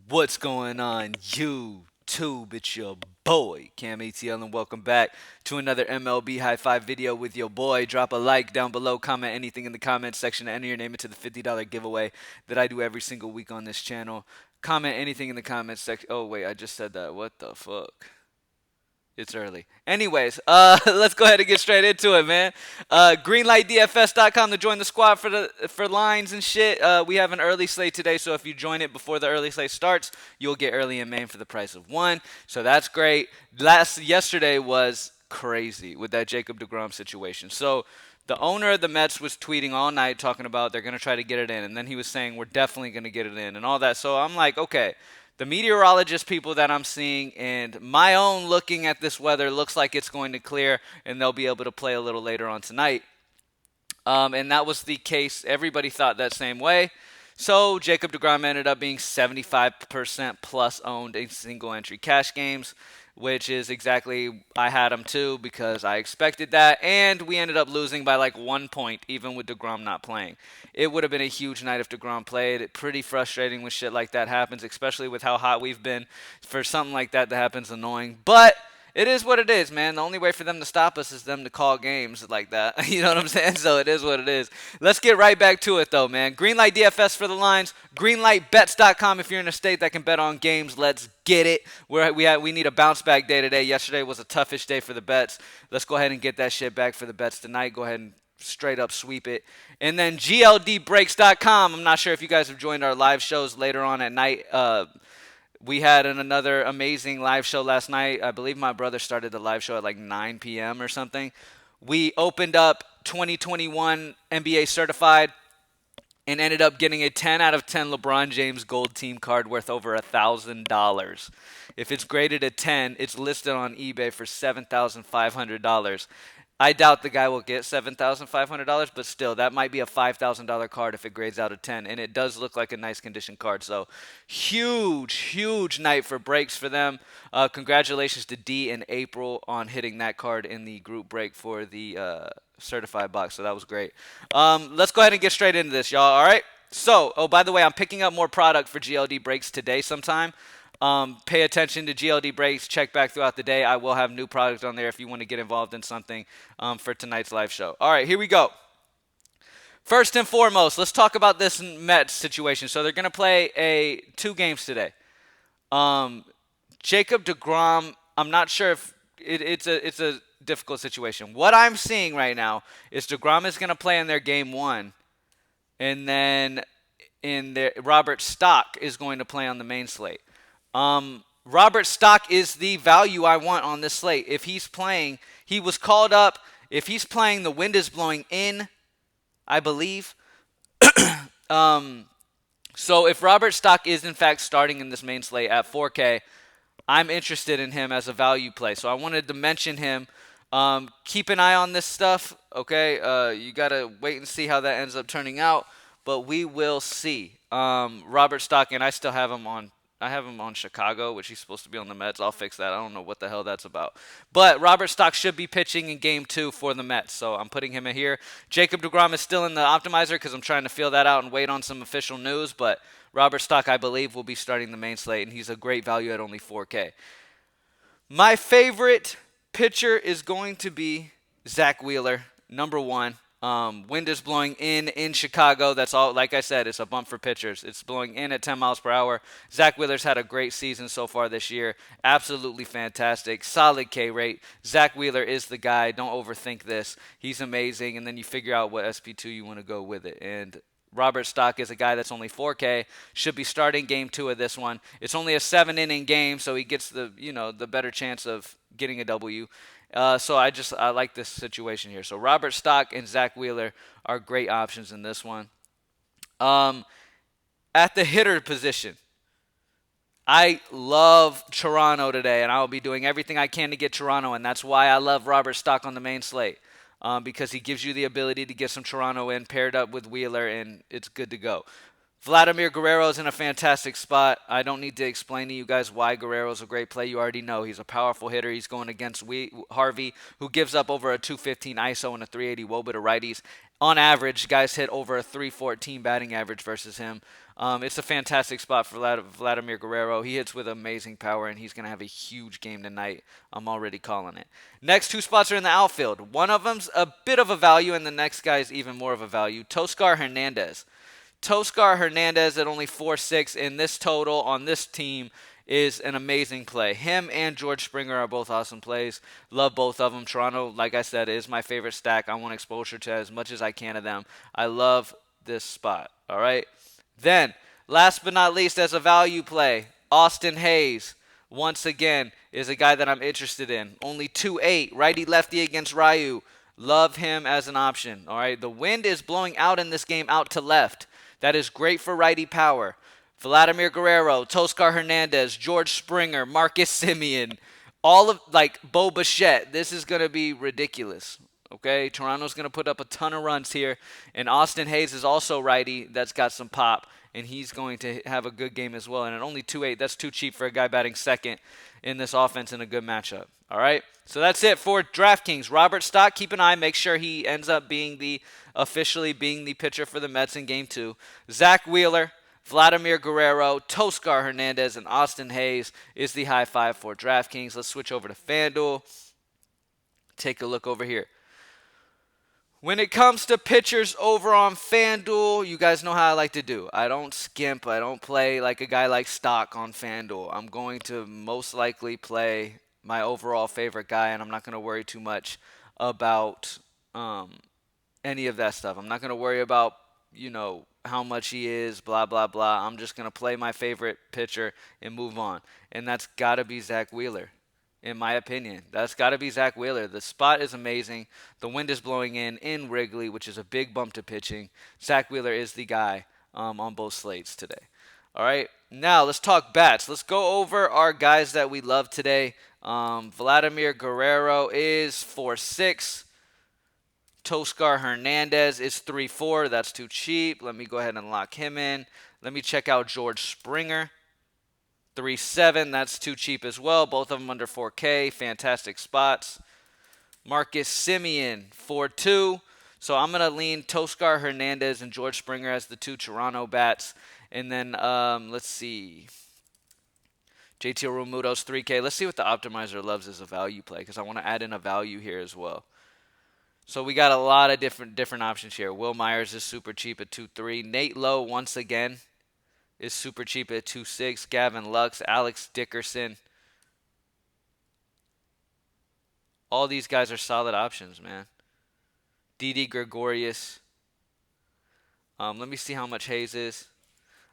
What's going on, YouTube? It's your boy, CamATL, and welcome back to another MLB High Five video with your boy. Drop a like down below, comment anything in the comments section, and enter your name into the $50 giveaway that I do every single week on this channel. Comment anything in the comments section. Oh, wait, I just said that. What the fuck? It's early. Anyways, let's go ahead and get straight into it, man. Greenlightdfs.com to join the squad for lines and shit. We have an early slate today, so if you join it before the early slate starts, you'll get early in Maine for the price of one. So that's great. Yesterday was crazy with that Jacob Degrom situation. So the owner of the Mets was tweeting all night talking about they're going to try to get it in, and then he was saying we're definitely going to get it in and all that. So I'm like, okay, the meteorologist people that I'm seeing and my own looking at this weather looks like it's going to clear and they'll be able to play a little later on tonight. And that was the case. Everybody thought that same way. So Jacob DeGrom ended up being 75% plus owned in single entry cash games, which is exactly I had him too because I expected that, and we ended up losing by like 1 point even with DeGrom not playing. It would have been a huge night if DeGrom played. Pretty frustrating when shit like that happens, especially with how hot we've been. For something like that happens, annoying, but it is what it is, man. The only way for them to stop us is them to call games like that. You know what I'm saying? So it is what it is. Let's get right back to it, though, man. Greenlight DFS for the lines. Greenlightbets.com if you're in a state that can bet on games. Let's get it. We need a bounce back day today. Yesterday was a toughish day for the bets. Let's go ahead and get that shit back for the bets tonight. Go ahead and straight up sweep it. And then GLDbreaks.com. I'm not sure if you guys have joined our live shows later on at night. We had another amazing live show last night. I believe my brother started the live show at like 9 p.m. or something. We opened up 2021 NBA certified and ended up getting a 10 out of 10 LeBron James gold team card worth over $1,000. If it's graded a 10, it's listed on eBay for $7,500. I doubt the guy will get $7,500, but still, that might be a $5,000 card if it grades out a 10, and it does look like a nice condition card. So, huge night for breaks for them. Congratulations to D and April on hitting that card in the group break for the certified box. So that was great. Let's go ahead and get straight into this, y'all. All right. So, oh, by the way, I'm picking up more product for GLD breaks today sometime. Pay attention to GLD breaks. Check back throughout the day. I will have new product on there if you want to get involved in something for tonight's live show. All right, here we go. First and foremost, let's talk about this Mets situation. So they're going to play two games today. Jacob DeGrom, I'm not sure if it's a difficult situation. What I'm seeing right now is DeGrom is going to play in their game one, and then Robert Stock is going to play on the main slate. Robert Stock is the value I want on this slate. If he's playing, he was called up. If he's playing, the wind is blowing in, I believe. So if Robert Stock is in fact starting in this main slate at 4K, I'm interested in him as a value play. So I wanted to mention him. Keep an eye on this stuff, okay? You got to wait and see how that ends up turning out, but we will see. Robert Stock, and I still have him on. I have him on Chicago, which he's supposed to be on the Mets. I'll fix that. I don't know what the hell that's about. But Robert Stock should be pitching in game two for the Mets, so I'm putting him in here. Jacob DeGrom is still in the optimizer because I'm trying to feel that out and wait on some official news, but Robert Stock, I believe, will be starting the main slate, and he's a great value at only 4K. My favorite pitcher is going to be Zach Wheeler, number one. Wind is blowing in Chicago. That's all. Like I said, it's a bump for pitchers. It's blowing in at 10 miles per hour. Zach Wheeler's had a great season so far this year. Absolutely fantastic. Solid K rate. Zach Wheeler is the guy. Don't overthink this. He's amazing. And then you figure out what SP2 you want to go with it. And Robert Stock is a guy that's only 4K. Should be starting game two of this one. It's only a 7-inning game, so he gets the better chance of getting a W. So I like this situation here. So Robert Stock and Zach Wheeler are great options in this one. At the hitter position, I love Toronto today, and I'll be doing everything I can to get Toronto, and that's why I love Robert Stock on the main slate. Because he gives you the ability to get some Toronto in paired up with Wheeler, and it's good to go. Vladimir Guerrero is in a fantastic spot. I don't need to explain to you guys why Guerrero's a great play. You already know he's a powerful hitter. He's going against Harvey, who gives up over a 215 ISO and a 380 WOBA to righties. On average, guys hit over a 314 batting average versus him. It's a fantastic spot for Vladimir Guerrero. He hits with amazing power, and he's going to have a huge game tonight. I'm already calling it. Next two spots are in the outfield. One of them's a bit of a value, and the next guy's even more of a value. Toscar Hernandez. Toscar Hernandez at only 4.6 in this total on this team is an amazing play. Him and George Springer are both awesome plays. Love both of them. Toronto, like I said, is my favorite stack. I want exposure to as much as I can of them. I love this spot. All right. Then, last but not least, as a value play, Austin Hayes, once again, is a guy that I'm interested in. Only 2.8, righty-lefty against Ryu. Love him as an option. All right. The wind is blowing out in this game out to left. That is great for righty power. Vladimir Guerrero, Toscar Hernandez, George Springer, Marcus Semien, all of, like, Bo Bichette. This is going to be ridiculous. Okay, Toronto's going to put up a ton of runs here. And Austin Hayes is also righty that's got some pop. And he's going to have a good game as well. And at only 2.8, that's too cheap for a guy batting second in this offense in a good matchup. All right, so that's it for DraftKings. Robert Stock, keep an eye. Make sure he ends up being officially being the pitcher for the Mets in Game 2. Zach Wheeler, Vladimir Guerrero, Toscar Hernandez, and Austin Hayes is the high five for DraftKings. Let's switch over to FanDuel. Take a look over here. When it comes to pitchers over on FanDuel, you guys know how I like to do. I don't skimp. I don't play like a guy like Stock on FanDuel. I'm going to most likely play my overall favorite guy, and I'm not going to worry too much about any of that stuff. I'm not going to worry about, how much he is, blah, blah, blah. I'm just going to play my favorite pitcher and move on. And that's got to be Zach Wheeler. In my opinion, that's got to be Zach Wheeler. The spot is amazing. The wind is blowing in Wrigley, which is a big bump to pitching. Zach Wheeler is the guy on both slates today. All right, now let's talk bats. Let's go over our guys that we love today. Vladimir Guerrero is 4.6. Toscar Hernandez is 3.4. That's too cheap. Let me go ahead and lock him in. Let me check out George Springer. 3.7, that's too cheap as well. Both of them under 4K. Fantastic spots. Marcus Semien, 4.2. So I'm going to lean Toscar Hernandez and George Springer as the two Toronto bats. And then, let's see. JT Realmuto's 3K. Let's see what the optimizer loves as a value play, because I want to add in a value here as well. So we got a lot of different options here. Will Myers is super cheap at 2.3. Nate Lowe, once again, is super cheap at 2.6. Gavin Lux, Alex Dickerson. All these guys are solid options, man. Didi Gregorius. Let me see how much Hayes is.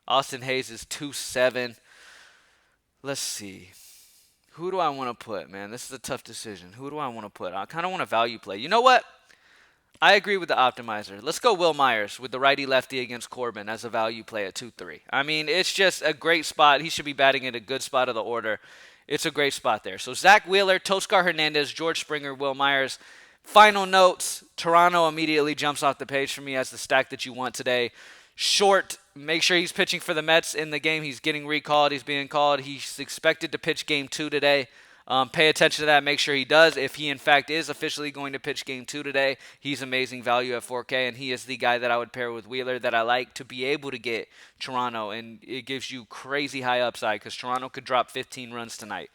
Austin Hayes is 2.7. Let's see. Who do I want to put, man? This is a tough decision. Who do I want to put? I kind of want a value play. You know what? I agree with the optimizer. Let's go Will Myers with the righty-lefty against Corbin as a value play at 2.3. I mean, it's just a great spot. He should be batting in a good spot of the order. It's a great spot there. So Zach Wheeler, Toscar Hernandez, George Springer, Will Myers. Final notes. Toronto immediately jumps off the page for me as the stack that you want today. Short, make sure he's pitching for the Mets in the game. He's getting recalled. He's being called. He's expected to pitch Game 2 today. Pay attention to that. Make sure he does. If he, in fact, is officially going to pitch Game 2 today, he's amazing value at 4K, and he is the guy that I would pair with Wheeler that I like to be able to get Toronto, and it gives you crazy high upside because Toronto could drop 15 runs tonight.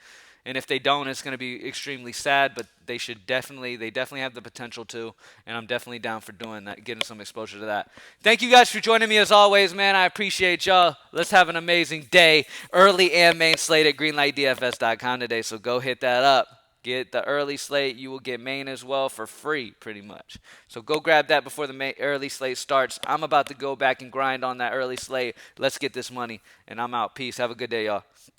And if they don't, it's going to be extremely sad, but they definitely have the potential to, and I'm definitely down for doing that, getting some exposure to that. Thank you guys for joining me as always, man. I appreciate y'all. Let's have an amazing day. Early and main slate at greenlightdfs.com today, so go hit that up. Get the early slate. You will get main as well for free, pretty much. So go grab that before the early slate starts. I'm about to go back and grind on that early slate. Let's get this money, and I'm out. Peace. Have a good day, y'all.